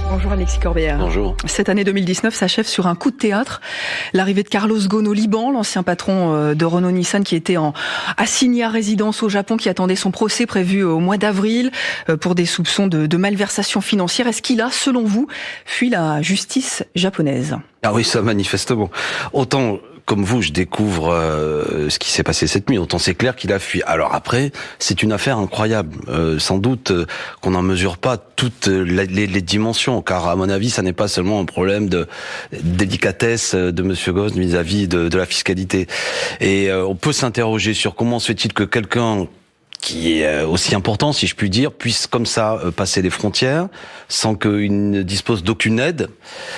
Bonjour Alexis Corbière. Bonjour. Cette année 2019 s'achève sur un coup de théâtre. L'arrivée de Carlos Ghosn au Liban, l'ancien patron de Renault-Nissan qui était assigné à résidence au Japon, qui attendait son procès prévu au mois d'avril pour des soupçons de malversation financière. Est-ce qu'il a, selon vous, fui la justice japonaise ? Ah oui, ça manifestement. Autant comme vous, je découvre ce qui s'est passé cette nuit. Autant c'est clair qu'il a fui. Alors après, c'est une affaire incroyable. Sans doute qu'on n'en mesure pas toutes les dimensions, car à mon avis, ça n'est pas seulement un problème de délicatesse de Monsieur Ghosn vis-à-vis de la fiscalité. Et on peut s'interroger sur comment se fait-il que quelqu'un qui est aussi important, si je puis dire, puisse comme ça passer les frontières sans qu'il ne dispose d'aucune aide.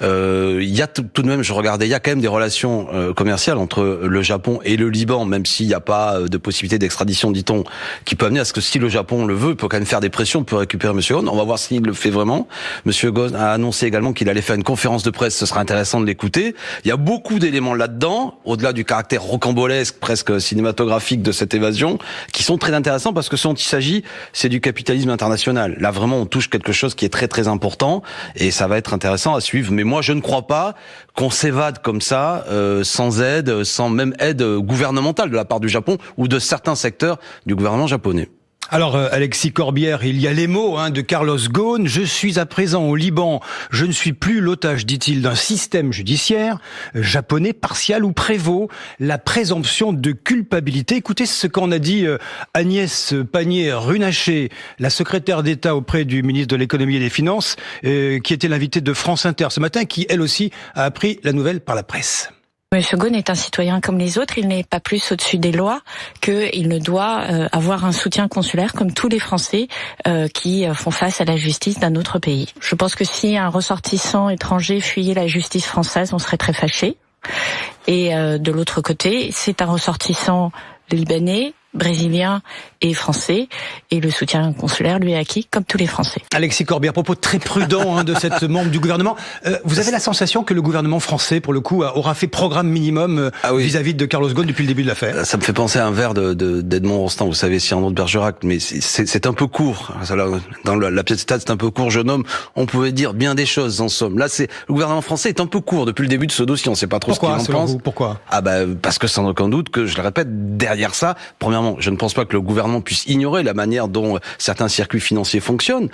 Il y a tout de même, je regardais, il y a quand même des relations commerciales entre le Japon et le Liban, même s'il n'y a pas de possibilité d'extradition, dit-on, qui peut amener à ce que si le Japon le veut, il peut quand même faire des pressions pour récupérer M. Ghosn. On va voir s'il le fait vraiment. M. Ghosn a annoncé également qu'il allait faire une conférence de presse, ce sera intéressant de l'écouter. Il y a beaucoup d'éléments là-dedans, au-delà du caractère rocambolesque, presque cinématographique de cette évasion, qui sont très intéressants parce que ce dont il s'agit, c'est du capitalisme international. Là, vraiment, on touche quelque chose qui est très, très important et ça va être intéressant à suivre. Mais moi, je ne crois pas qu'on s'évade comme ça, sans aide, sans même aide gouvernementale de la part du Japon ou de certains secteurs du gouvernement japonais. Alors, Alexis Corbière, il y a les mots de Carlos Ghosn. Je suis à présent au Liban. Je ne suis plus l'otage, dit-il, d'un système judiciaire japonais partial où prévaut la présomption de culpabilité. Écoutez ce qu'en a dit Agnès Pannier-Runacher, la secrétaire d'État auprès du ministre de l'Économie et des Finances, qui était l'invitée de France Inter ce matin, qui elle aussi a appris la nouvelle par la presse. Monsieur Ghosn est un citoyen comme les autres, il n'est pas plus au-dessus des lois qu'il ne doit avoir un soutien consulaire comme tous les Français qui font face à la justice d'un autre pays. Je pense que si un ressortissant étranger fuyait la justice française, on serait très fâchés. Et de l'autre côté, c'est un ressortissant libanais, brésilien et français, et le soutien consulaire lui est acquis comme tous les Français. Alexis Corbière, propos très prudents de cette membre du gouvernement. Vous avez la sensation que le gouvernement français, pour le coup, aura fait programme minimum vis-à-vis de Carlos Ghosn depuis le début de l'affaire? Ça me fait penser à un vers d'Edmond Rostand, vous savez, Cyrano de Bergerac, mais c'est un peu court. Dans la pièce de théâtre, c'est un peu court, jeune homme. On pouvait dire bien des choses, en somme. Là, le gouvernement français est un peu court depuis le début de ce dossier. On ne sait pas trop ce qu'il en pense. Pourquoi? Parce que sans aucun doute que, je le répète, derrière ça, premièrement, je ne pense pas que le gouvernement puisse ignorer la manière dont certains circuits financiers fonctionnent,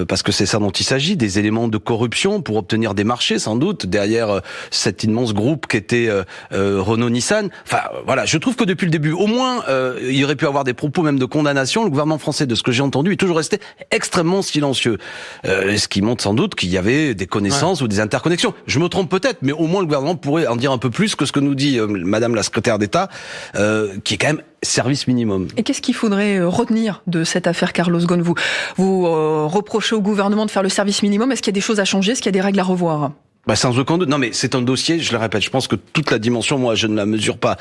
parce que c'est ça dont il s'agit, des éléments de corruption pour obtenir des marchés, sans doute, derrière cet immense groupe qu'était Renault-Nissan. Enfin, voilà, je trouve que depuis le début, au moins, il y aurait pu avoir des propos même de condamnation. Le gouvernement français, de ce que j'ai entendu, est toujours resté extrêmement silencieux, ce qui montre sans doute qu'il y avait des connaissances ou des interconnexions. Je me trompe peut-être, mais au moins le gouvernement pourrait en dire un peu plus que ce que nous dit Madame la secrétaire d'État, qui est quand même service minimum. Et qu'est-ce qu'il faudrait retenir de cette affaire Carlos Ghosn? Vous reprochez au gouvernement de faire le service minimum. Est-ce qu'il y a des choses à changer? Est-ce qu'il y a des règles à revoir? Sans aucun doute. Non, mais c'est un dossier, je le répète, je pense que toute la dimension, moi, je ne la mesure pas.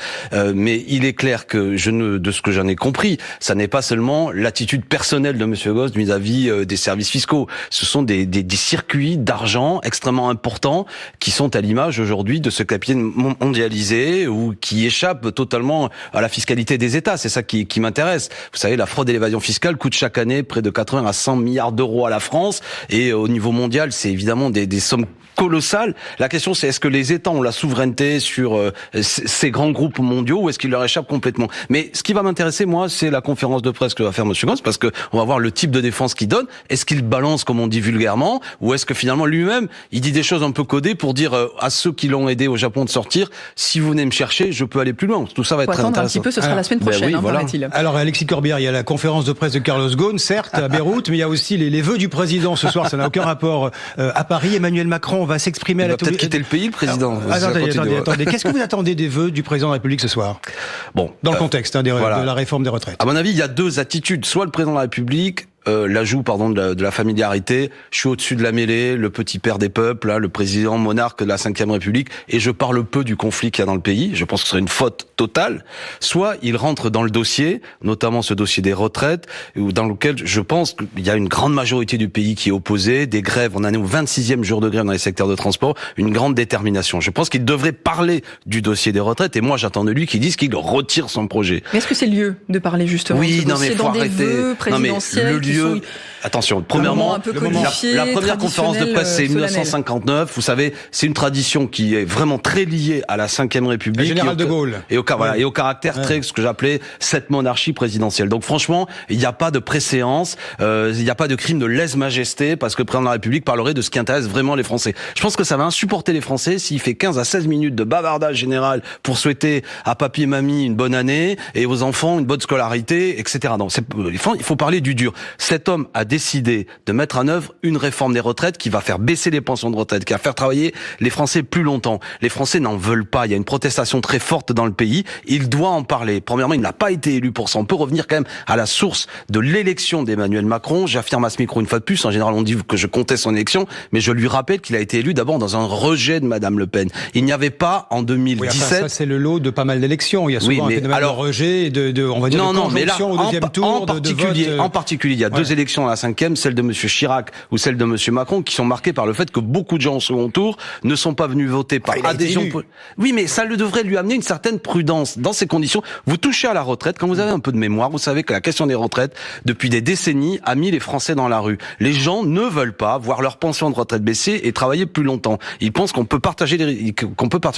Mais il est clair que de ce que j'en ai compris, ça n'est pas seulement l'attitude personnelle de M. Ghosn vis-à-vis des services fiscaux. Ce sont des circuits d'argent extrêmement importants qui sont à l'image aujourd'hui de ce capital mondialisé ou qui échappent totalement à la fiscalité des États. C'est ça qui m'intéresse. Vous savez, la fraude et l'évasion fiscale coûtent chaque année près de 80 à 100 milliards d'euros à la France. Et au niveau mondial, c'est évidemment des sommes colossal. La question, c'est est-ce que les États ont la souveraineté sur ces grands groupes mondiaux ou est-ce qu'ils leur échappent complètement? Mais ce qui va m'intéresser, moi, c'est la conférence de presse que va faire M. Ghosn, parce que on va voir le type de défense qu'il donne. Est-ce qu'il balance, comme on dit vulgairement, ou est-ce que finalement lui-même, il dit des choses un peu codées pour dire à ceux qui l'ont aidé au Japon de sortir, si vous venez me chercher, je peux aller plus loin. Tout ça va être très intéressant. Un petit peu, ce sera la semaine prochaine, paraît-il. Alors, Alexis Corbière, il y a la conférence de presse de Carlos Ghosn, certes, à Beyrouth, mais il y a aussi les vœux du président ce soir. Ça n'a aucun rapport à Paris. Emmanuel Macron va s'exprimer à la peut-être quitter le pays, le président. Attendez. Qu'est-ce que vous attendez des vœux du président de la République ce soir? Bon, dans le contexte de la réforme des retraites. À mon avis, il y a deux attitudes. Soit le président de la République l'ajout de la familiarité. Je suis au-dessus de la mêlée, le petit père des peuples, le président monarque de la Ve République, et je parle peu du conflit qu'il y a dans le pays. Je pense que ce serait une faute totale. Soit il rentre dans le dossier, notamment ce dossier des retraites, dans lequel je pense qu'il y a une grande majorité du pays qui est opposée, des grèves, on en est au 26e jour de grève dans les secteurs de transport, une grande détermination. Je pense qu'il devrait parler du dossier des retraites, et moi j'attends de lui qu'il dise qu'il retire son projet. Mais est-ce que c'est le lieu de parler justement de ce dossier dans des vœux présidentiels? Le lieu, lieu. Attention, premièrement, un peu codifié, la première conférence de presse, c'est 1959. Vous savez, c'est une tradition qui est vraiment très liée à la Ve République. Le général de Gaulle. Et au caractère très, ce que j'appelais cette monarchie présidentielle. Donc franchement, il n'y a pas de préséance, il n'y a pas de crime de lèse-majesté, parce que le président de la République parlerait de ce qui intéresse vraiment les Français. Je pense que ça va insupporter les Français s'il fait 15 à 16 minutes de bavardage général pour souhaiter à papy et mamie une bonne année et aux enfants une bonne scolarité, etc. Donc il faut parler du dur. Cet homme a décidé de mettre en œuvre une réforme des retraites qui va faire baisser les pensions de retraite, qui va faire travailler les Français plus longtemps. Les Français n'en veulent pas. Il y a une protestation très forte dans le pays. Il doit en parler. Premièrement, il n'a pas été élu pour ça. On peut revenir quand même à la source de l'élection d'Emmanuel Macron. J'affirme à ce micro une fois de plus. En général, on dit que je conteste son élection, mais je lui rappelle qu'il a été élu d'abord dans un rejet de Madame Le Pen. Il n'y avait pas en 2017. Oui, enfin, ça c'est le lot de pas mal d'élections. Il y a souvent un phénomène de rejet, on va dire de conjonction au deuxième tour. En particulier, il y a deux élections à la 5e, celle de Monsieur Chirac ou celle de Monsieur Macron, qui sont marquées par le fait que beaucoup de gens au second tour ne sont pas venus voter par adhésion. Oui, mais ça devrait lui amener une certaine prudence. Dans ces conditions, vous touchez à la retraite. Quand vous avez un peu de mémoire, vous savez que la question des retraites, depuis des décennies, a mis les Français dans la rue. Les gens ne veulent pas voir leur pension de retraite baisser et travailler plus longtemps. Ils pensent qu'on peut partager les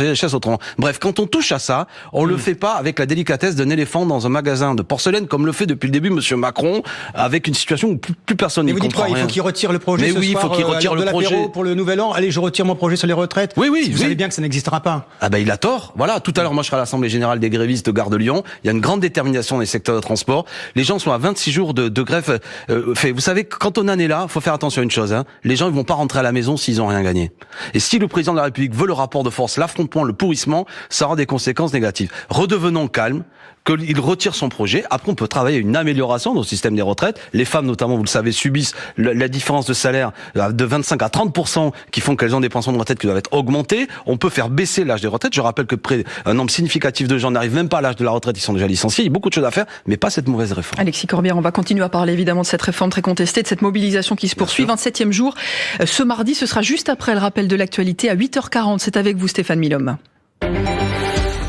richesses autrement. Bref, quand on touche à ça, on le fait pas avec la délicatesse d'un éléphant dans un magasin de porcelaine, comme le fait depuis le début Monsieur Macron, avec une situation où plus personne n'y comprend rien. Il faut qu'il retire le projet ce soir, il faut qu'il retire le projet pour le nouvel an. Allez, je retire mon projet sur les retraites. Vous savez bien que ça n'existera pas. Ah ben il a tort. Voilà, tout à l'heure moi je serai à l'Assemblée Générale des grévistes de Gare de Lyon. Il y a une grande détermination dans les secteurs de transport. Les gens sont à 26 jours de grève. Vous savez, quand on en est là, faut faire attention à une chose. Les gens ils vont pas rentrer à la maison s'ils ont rien gagné. Et si le président de la République veut le rapport de force, l'affrontement, le pourrissement, ça aura des conséquences négatives. Redevenons calmes, qu'il retire son projet. Après, on peut travailler à une amélioration dans le système des retraites. Les femmes, notamment, vous le savez, subissent la différence de salaire de 25 à 30% qui font qu'elles ont des pensions de retraite qui doivent être augmentées. On peut faire baisser l'âge des retraites. Je rappelle que un nombre significatif de gens n'arrivent même pas à l'âge de la retraite, ils sont déjà licenciés. Il y a beaucoup de choses à faire, mais pas cette mauvaise réforme. Alexis Corbière, on va continuer à parler évidemment de cette réforme très contestée, de cette mobilisation qui se poursuit. 27e jour. Ce mardi, ce sera juste après le rappel de l'actualité à 8h40. C'est avec vous, Stéphane Milhomme.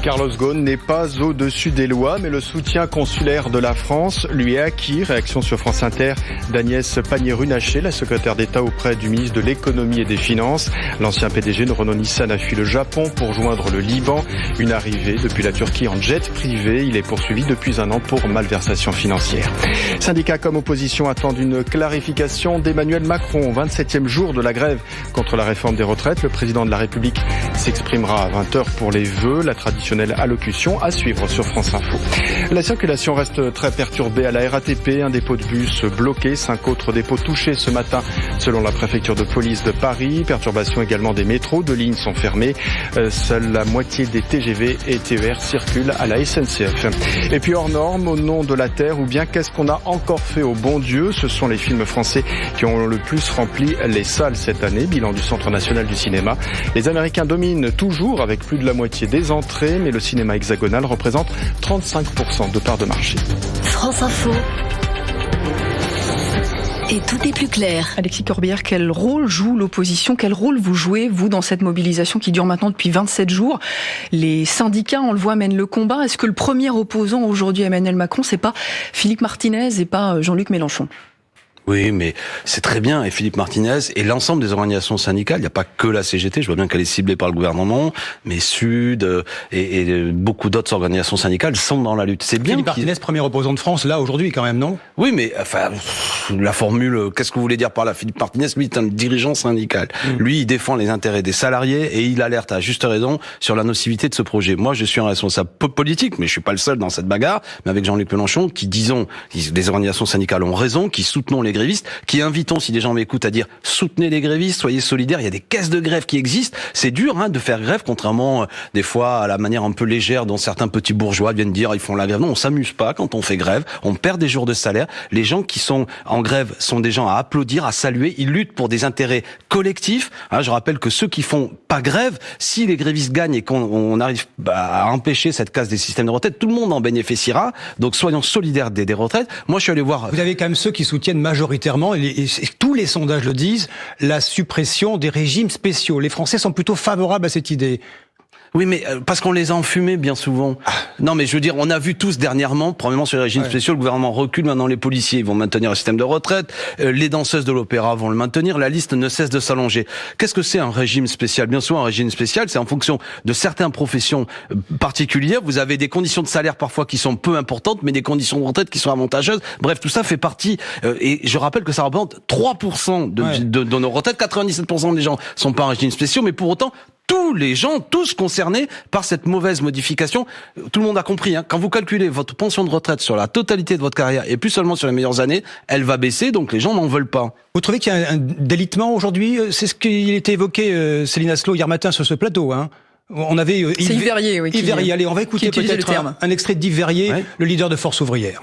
Carlos Ghosn n'est pas au-dessus des lois, mais le soutien consulaire de la France lui est acquis. Réaction sur France Inter d'Agnès Pannier-Runacher, la secrétaire d'État auprès du ministre de l'Économie et des Finances. L'ancien PDG de Renault-Nissan a fui le Japon pour joindre le Liban. Une arrivée depuis la Turquie en jet privé. Il est poursuivi depuis un an pour malversation financière. Syndicats comme opposition attendent une clarification d'Emmanuel Macron. 27e jour de la grève contre la réforme des retraites. Le président de la République s'exprimera à 20h pour les vœux. La traditionnelle allocution à suivre sur France Info. La circulation reste très perturbée à la RATP. Un dépôt de bus bloqué, 5 autres dépôts touchés ce matin selon la préfecture de police de Paris. Perturbation également des métros, 2 lignes sont fermées. Seule la moitié des TGV et TER circulent à la SNCF. Et puis hors norme, au nom de la Terre, ou bien qu'est-ce qu'on a encore fait au bon Dieu? Ce sont les films français qui ont le plus rempli les salles cette année. Bilan du Centre national du cinéma. Les Américains dominent toujours avec plus de la moitié des entrées, mais le cinéma hexagonal représente 35% de part de marché. France Info. Et tout est plus clair. Alexis Corbière, quel rôle joue l'opposition? Quel rôle vous jouez, vous, dans cette mobilisation qui dure maintenant depuis 27 jours? Les syndicats, on le voit, mènent le combat. Est-ce que le premier opposant aujourd'hui à Emmanuel Macron, c'est pas Philippe Martinez et pas Jean-Luc Mélenchon? Oui, mais c'est très bien. Et Philippe Martinez et l'ensemble des organisations syndicales, il n'y a pas que la CGT, je vois bien qu'elle est ciblée par le gouvernement, mais Sud et beaucoup d'autres organisations syndicales sont dans la lutte. C'est bien. Philippe Martinez, premier opposant de France, là, aujourd'hui, quand même, non? Oui, mais enfin, la formule, qu'est-ce que vous voulez dire par là? Philippe Martinez, lui, est un dirigeant syndical. Lui, il défend les intérêts des salariés et il alerte à juste raison sur la nocivité de ce projet. Moi, je suis un responsable politique, mais je suis pas le seul dans cette bagarre, mais avec Jean-Luc Mélenchon, qui, disons, les organisations syndicales ont raison, qui soutenons les grévistes, qui invitons, si des gens m'écoutent, à dire soutenez les grévistes, soyez solidaires. Il y a des caisses de grève qui existent. C'est dur de faire grève, contrairement des fois à la manière un peu légère dont certains petits bourgeois viennent dire ils font la grève. Non, on s'amuse pas quand on fait grève. On perd des jours de salaire. Les gens qui sont en grève sont des gens à applaudir, à saluer. Ils luttent pour des intérêts collectifs. Je rappelle que ceux qui font pas grève, si les grévistes gagnent et qu'on arrive à empêcher cette casse des systèmes de retraite, tout le monde en bénéficiera. Donc soyons solidaires des retraites. Moi, je suis allé voir. Vous avez quand même ceux qui soutiennent majoritairement, et tous les sondages le disent, la suppression des régimes spéciaux. Les Français sont plutôt favorables à cette idée. Oui, mais parce qu'on les a enfumés bien souvent. Non, mais je veux dire, on a vu tous dernièrement, premièrement sur les régimes spéciaux, le gouvernement recule, maintenant les policiers vont maintenir le système de retraite, les danseuses de l'opéra vont le maintenir, la liste ne cesse de s'allonger. Qu'est-ce que c'est un régime spécial? Bien souvent, un régime spécial, c'est en fonction de certaines professions particulières. Vous avez des conditions de salaire parfois qui sont peu importantes, mais des conditions de retraite qui sont avantageuses. Bref, tout ça fait partie, et je rappelle que ça représente 3% de nos retraites, 97% des gens sont pas en régime spécial, mais pour autant, tous les gens, tous concernés par cette mauvaise modification, tout le monde a compris, hein, quand vous calculez votre pension de retraite sur la totalité de votre carrière et plus seulement sur les meilleures années, elle va baisser, donc les gens n'en veulent pas. Vous trouvez qu'il y a un délitement aujourd'hui? C'est ce qui était évoqué, Céline Asselot, hier matin sur ce plateau, hein. On avait c'est Yves Verrier, oui. Yves Verrier. Allez, on va écouter peut-être un extrait d'Yves Verrier, le leader de Force ouvrière.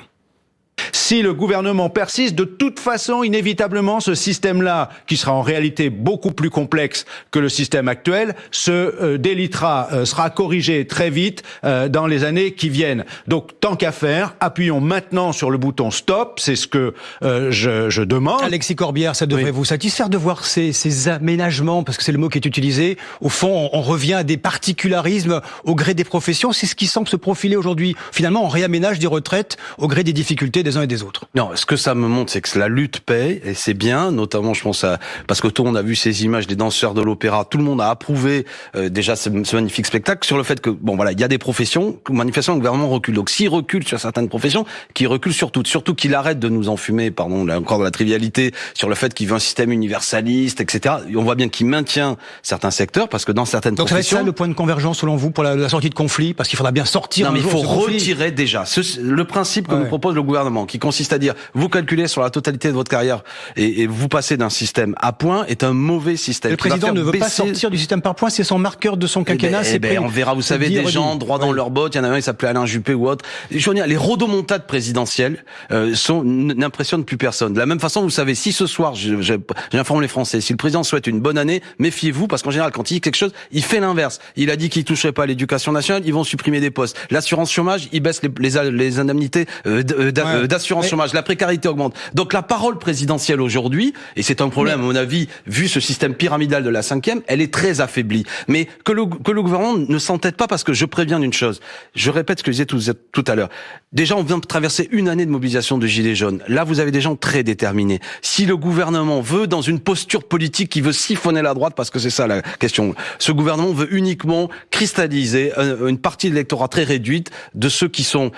Si le gouvernement persiste, de toute façon, inévitablement, ce système-là, qui sera en réalité beaucoup plus complexe que le système actuel, se délitera, sera corrigé très vite dans les années qui viennent. Donc, tant qu'à faire, appuyons maintenant sur le bouton stop, c'est ce que je demande. Alexis Corbière, ça devrait vous satisfaire de voir ces aménagements, parce que c'est le mot qui est utilisé. Au fond, on revient à des particularismes au gré des professions. C'est ce qui semble se profiler aujourd'hui. Finalement, on réaménage des retraites au gré des difficultés des uns et des autres. Non, ce que ça me montre, c'est que la lutte paie, et c'est bien, notamment, je pense parce que tout le monde a vu ces images des danseurs de l'opéra, tout le monde a approuvé déjà ce magnifique spectacle sur le fait que, bon voilà, il y a des professions, manifestement le gouvernement recule. Donc s'il recule sur certaines professions, qu'il recule sur toutes, surtout qu'il arrête de nous enfumer, pardon, là encore de la trivialité, sur le fait qu'il veut un système universaliste, etc. Et on voit bien qu'il maintient certains secteurs, parce que dans certaines professions... Donc ça va être ça le point de convergence selon vous pour la sortie de conflit, parce qu'il faudra bien sortir. Non, mais il faut retirer déjà le principe que nous propose le gouvernement, qui consiste à dire, vous calculez sur la totalité de votre carrière et vous passez d'un système à points, est un mauvais système. Le président ne veut pas sortir du système par points, c'est son marqueur de son quinquennat. On verra, vous savez, des gens droit dans leurs bottes, il y en a un, il s'appelait Alain Juppé ou autre. Je veux dire, les rodomontades présidentielles n'impressionnent plus personne. De la même façon, vous savez, si ce soir, j'informe les Français, si le président souhaite une bonne année, méfiez-vous, parce qu'en général, quand il dit quelque chose, il fait l'inverse. Il a dit qu'il toucherait pas à l'éducation nationale, ils vont supprimer des postes. L'assurance chômage, ils baissent les indemnités d'assurance chômage. La précarité augmente. Donc la parole présidentielle aujourd'hui, et c'est un problème à mon avis, vu ce système pyramidal de la 5e, elle est très affaiblie. Mais que le gouvernement ne s'entête pas, parce que je préviens d'une chose. Je répète ce que je disais tout à l'heure. Déjà, on vient de traverser une année de mobilisation de gilets jaunes. Là, vous avez des gens très déterminés. Si le gouvernement veut, dans une posture politique qui veut siphonner la droite, parce que c'est ça la question, ce gouvernement veut uniquement cristalliser une partie de l'électorat très réduite de ceux qui sont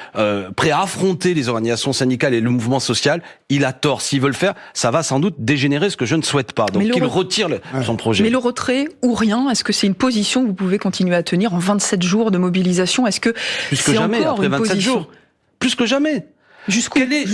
prêts à affronter les organisations syndicales et le mouvement social, il a tort. S'ils veulent faire, ça va sans doute dégénérer, ce que je ne souhaite pas. Donc qu'il retire son projet. Mais le retrait ou rien, est-ce que c'est une position que vous pouvez continuer à tenir en 27 jours de mobilisation? Est-ce que plus que jamais, après 27 jours, plus que jamais. Quel est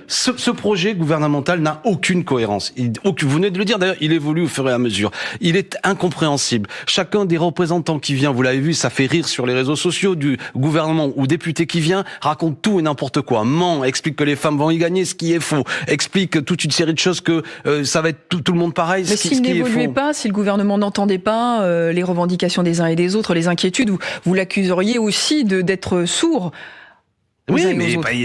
ce projet gouvernemental n'a aucune cohérence. Vous venez de le dire d'ailleurs, il évolue au fur et à mesure. Il est incompréhensible. Chacun des représentants qui vient, vous l'avez vu, ça fait rire sur les réseaux sociaux, du gouvernement ou député qui vient, raconte tout et n'importe quoi, ment, explique que les femmes vont y gagner, ce qui est faux, explique toute une série de choses que ça va être tout le monde pareil. Mais s'il n'évoluait pas, si le gouvernement n'entendait pas les revendications des uns et des autres, les inquiétudes, vous l'accuseriez aussi d'être sourd. Oui,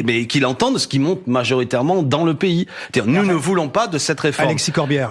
mais qu'il entende ce qui monte majoritairement dans le pays. Nous ne voulons pas de cette réforme. Alexis Corbière.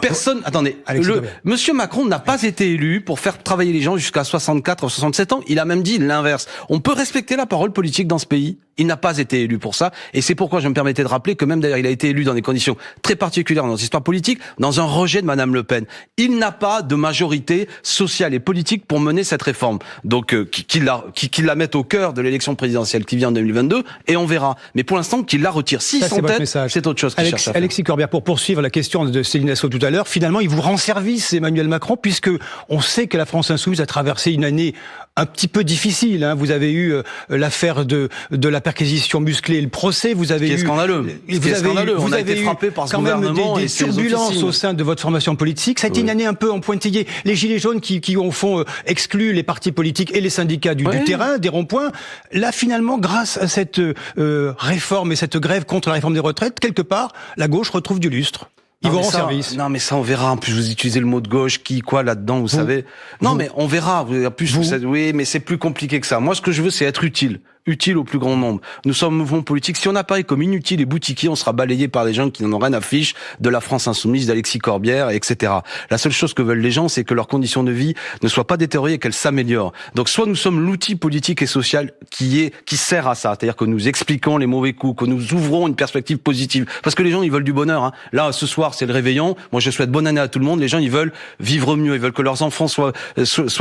Monsieur Macron n'a pas été élu pour faire travailler les gens jusqu'à 64 ou 67 ans. Il a même dit l'inverse. On peut respecter la parole politique dans ce pays. Il n'a pas été élu pour ça. Et c'est pourquoi je me permettais de rappeler que même d'ailleurs, il a été élu dans des conditions très particulières dans notre histoire politique, dans un rejet de Madame Le Pen. Il n'a pas de majorité sociale et politique pour mener cette réforme. Donc, qu'il la mette au cœur de l'élection présidentielle qui vient en 2022, et on verra. Mais pour l'instant, qu'il la retire. Si son tête, c'est autre chose qu'il cherche à faire. Alexis Corbière, pour poursuivre la question de Céline Asselot tout à l'heure, finalement, il vous rend service, Emmanuel Macron, puisque on sait que la France insoumise a traversé une année un petit peu difficile, hein. Vous avez eu l'affaire de la perquisition musclée, le procès. Vous avez eu scandaleux. Vous avez été frappé par ce gouvernement des turbulences au sein de votre formation politique. Ça a été une année un peu en pointillé. Les gilets jaunes qui au fond excluent les partis politiques et les syndicats du terrain, des ronds-points. Là, finalement, grâce à cette réforme et cette grève contre la réforme des retraites, quelque part, la gauche retrouve du lustre. Ils vont en service. Non, mais ça, on verra. En plus, vous utilisez le mot de gauche, qui, quoi, là-dedans, vous savez. Non, mais on verra. Oui, mais c'est plus compliqué que ça. Moi, ce que je veux, c'est être utile. utile au plus grand nombre. Nous sommes un mouvement politique. Si on apparaît comme inutile et boutiquier, on sera balayé par des gens qui n'en ont rien à fiche de la France insoumise, d'Alexis Corbière, etc. La seule chose que veulent les gens, c'est que leurs conditions de vie ne soient pas détériorées et qu'elles s'améliorent. Donc soit nous sommes l'outil politique et social qui sert à ça, c'est-à-dire que nous expliquons les mauvais coups, que nous ouvrons une perspective positive. Parce que les gens, ils veulent du bonheur. Hein. Là, ce soir, c'est le réveillon. Moi, je souhaite bonne année à tout le monde. Les gens, ils veulent vivre mieux. Ils veulent que leurs enfants soient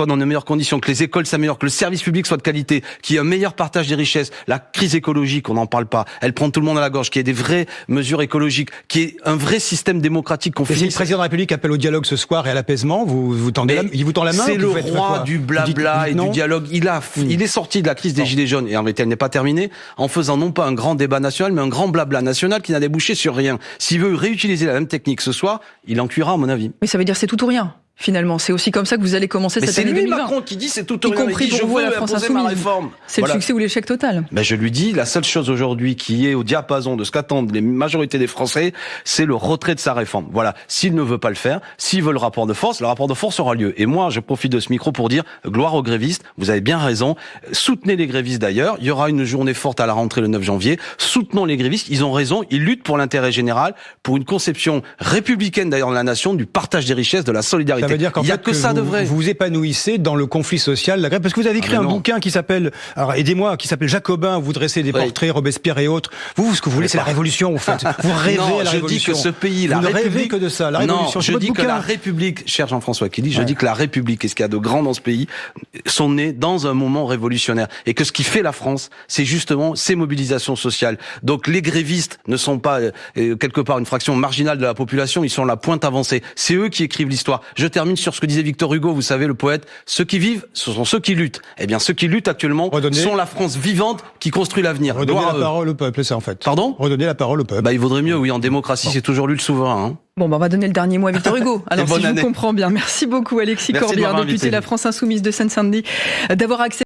dans de meilleures conditions, que les écoles s'améliorent, que le service public soit de qualité, qu'il y ait un meilleur partage des richesses. La crise écologique, on n'en parle pas. Elle prend tout le monde à la gorge. Qu'il y ait des vraies mesures écologiques, qu'il y ait un vrai système démocratique. Et si le président de la République appelle au dialogue ce soir et à l'apaisement, il vous tend la main. C'est le roi du blabla et du dialogue. Il est sorti de la crise des Gilets jaunes, et en réalité elle n'est pas terminée, en faisant non pas un grand débat national, mais un grand blabla national qui n'a débouché sur rien. S'il veut réutiliser la même technique ce soir, il en cuira à mon avis. Mais ça veut dire c'est tout ou rien. Finalement, c'est aussi comme ça que vous allez commencer cette année 2020. C'est lui, Macron, qui dit c'est tout ou rien. Y compris pour vous, la France insoumise. C'est le succès ou l'échec total. Ben, je lui dis, la seule chose aujourd'hui qui est au diapason de ce qu'attendent les majorités des Français, c'est le retrait de sa réforme. Voilà. S'il ne veut pas le faire, s'il veut le rapport de force aura lieu. Et moi, je profite de ce micro pour dire, gloire aux grévistes, vous avez bien raison. Soutenez les grévistes d'ailleurs. Il y aura une journée forte à la rentrée le 9 janvier. Soutenons les grévistes. Ils ont raison. Ils luttent pour l'intérêt général, pour une conception républicaine d'ailleurs de la nation, du partage des richesses, de la solidarité. Ça veut dire qu'en fait, vous vous épanouissez dans le conflit social, la grève, parce que vous avez écrit un bouquin qui s'appelle, alors aidez-moi, qui s'appelle Jacobin, où vous dressez des portraits, Robespierre et autres. Vous, ce que vous voulez, c'est la révolution, vous faites. Vous rêvez à la révolution. Je dis que ce pays, la République. Vous ne rêvez que de ça, la révolution. Non, je dis que la République, cher Jean-François Kelly, je dis que la République et ce qu'il y a de grand dans ce pays sont nés dans un moment révolutionnaire. Et que ce qui fait la France, c'est justement ces mobilisations sociales. Donc les grévistes ne sont pas, quelque part, une fraction marginale de la population, ils sont la pointe avancée. C'est eux qui écrivent l'histoire. Je termine sur ce que disait Victor Hugo, vous savez, le poète, ceux qui vivent, ce sont ceux qui luttent. Eh bien, ceux qui luttent actuellement sont la France vivante qui construit l'avenir. Redonner la parole au peuple, c'est en fait. Pardon ? Redonner la parole au peuple. Bah, il vaudrait mieux, oui, en démocratie, c'est toujours lui le souverain. Hein. Bon, on va donner le dernier mot à Victor Hugo. Alors, si je vous comprends bien. Merci beaucoup, Alexis Corbière, député de la France Insoumise de Seine-Saint-Denis, d'avoir accepté